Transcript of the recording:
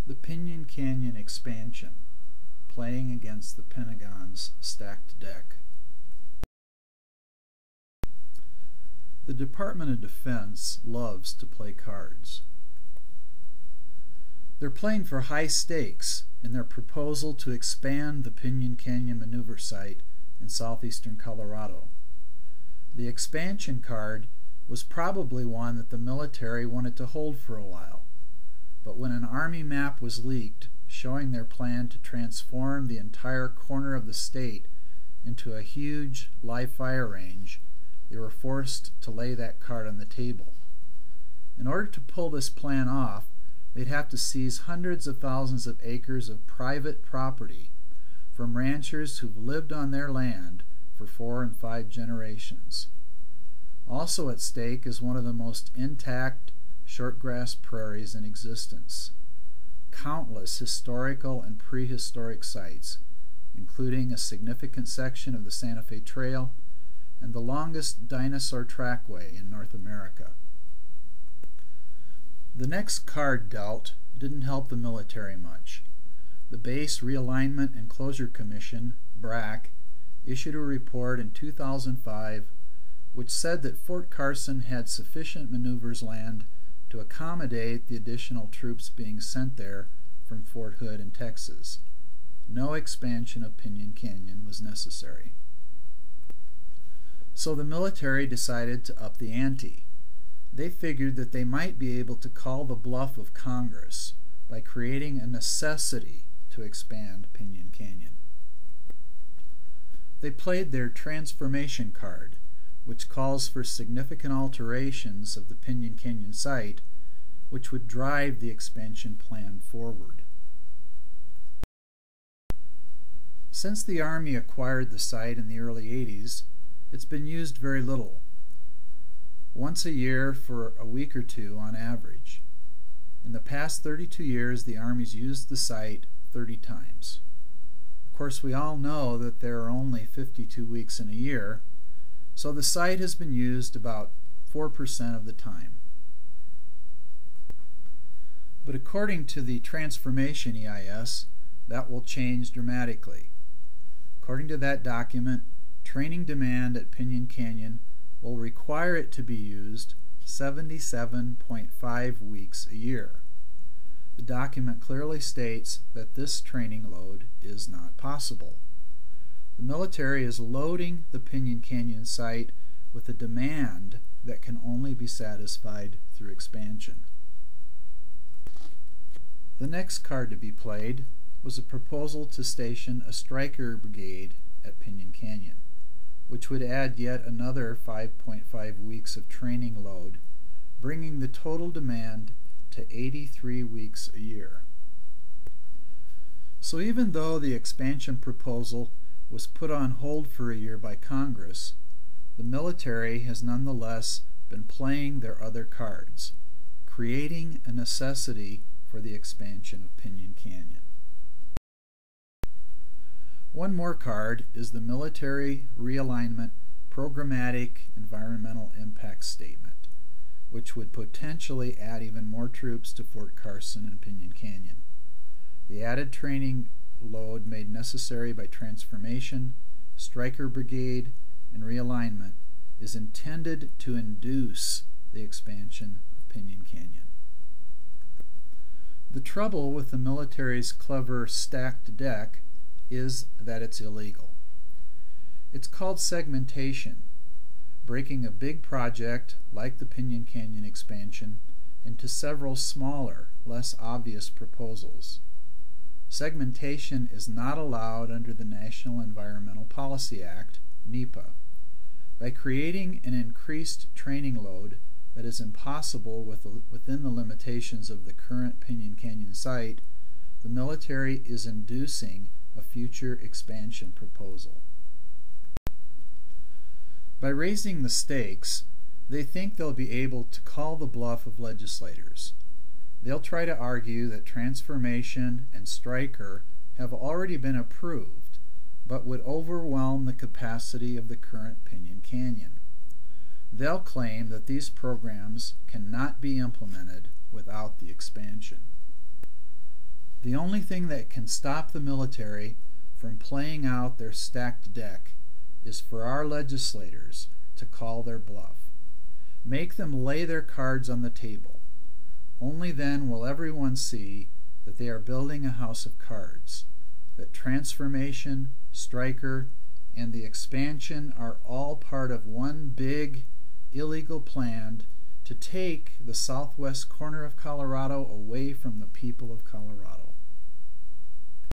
The Pinon Canyon expansion, playing against the Pentagon's stacked deck. The Department of Defense loves to play cards. They're playing for high stakes in their proposal to expand the Pinon Canyon Maneuver Site in southeastern Colorado. The expansion card was probably one that the military wanted to hold for a while, but when an Army map was leaked showing their plan to transform the entire corner of the state into a huge live fire range, they were forced to lay that card on the table. In order to pull this plan off, they'd have to seize hundreds of thousands of acres of private property from ranchers who've lived on their land for 4 and 5 generations. Also at stake is one of the most intact shortgrass prairies in existence. Countless historical and prehistoric sites, including a significant section of the Santa Fe Trail and the longest dinosaur trackway in North America. The next card dealt didn't help the military much. The Base Realignment and Closure Commission, BRAC, issued a report in 2005 which said that Fort Carson had sufficient maneuvers land to accommodate the additional troops being sent there from Fort Hood in Texas. No expansion of Pinon Canyon was necessary. So the military decided to up the ante. They figured that they might be able to call the bluff of Congress by creating a necessity to expand Pinon Canyon. They played their transformation card, which calls for significant alterations of the Pinon Canyon site, which would drive the expansion plan forward. Since the Army acquired the site in the early 80s, it's been used very little. Once a year for a week or two on average. In the past 32 years, the Army's used the site 30 times. Of course, we all know that there are only 52 weeks in a year, so the site has been used about 4% of the time. But according to the Transformation EIS, that will change dramatically. According to that document, training demand at Pinon Canyon will require it to be used 77.5 weeks a year. The document clearly states that this training load is not possible. The military is loading the Pinon Canyon site with a demand that can only be satisfied through expansion. The next card to be played was a proposal to station a Stryker brigade at Pinon Canyon, which would add yet another 5.5 weeks of training load, bringing the total demand to 83 weeks a year. So even though the expansion proposal was put on hold for a year by Congress, the military has nonetheless been playing their other cards, creating a necessity for the expansion of Pinon Canyon. One more card is the Military Realignment Programmatic Environmental Impact Statement, which would potentially add even more troops to Fort Carson and Pinon Canyon. The added training load made necessary by transformation, Stryker brigade, and realignment is intended to induce the expansion of Pinon Canyon. The trouble with the military's clever stacked deck is that it's illegal. It's called segmentation, breaking a big project like the Pinon Canyon expansion into several smaller, less obvious proposals. Segmentation is not allowed under the National Environmental Policy Act, NEPA. By creating an increased training load that is impossible within the limitations of the current Pinon Canyon site, the military is inducing a future expansion proposal. By raising the stakes, they think they'll be able to call the bluff of legislators. They'll try to argue that transformation and Stryker have already been approved, but would overwhelm the capacity of the current Pinon Canyon. They'll claim that these programs cannot be implemented without the expansion. The only thing that can stop the military from playing out their stacked deck is for our legislators to call their bluff. Make them lay their cards on the table. Only then will everyone see that they are building a house of cards, that transformation, Stryker, and the expansion are all part of one big, illegal plan to take the southwest corner of Colorado away from the people of Colorado.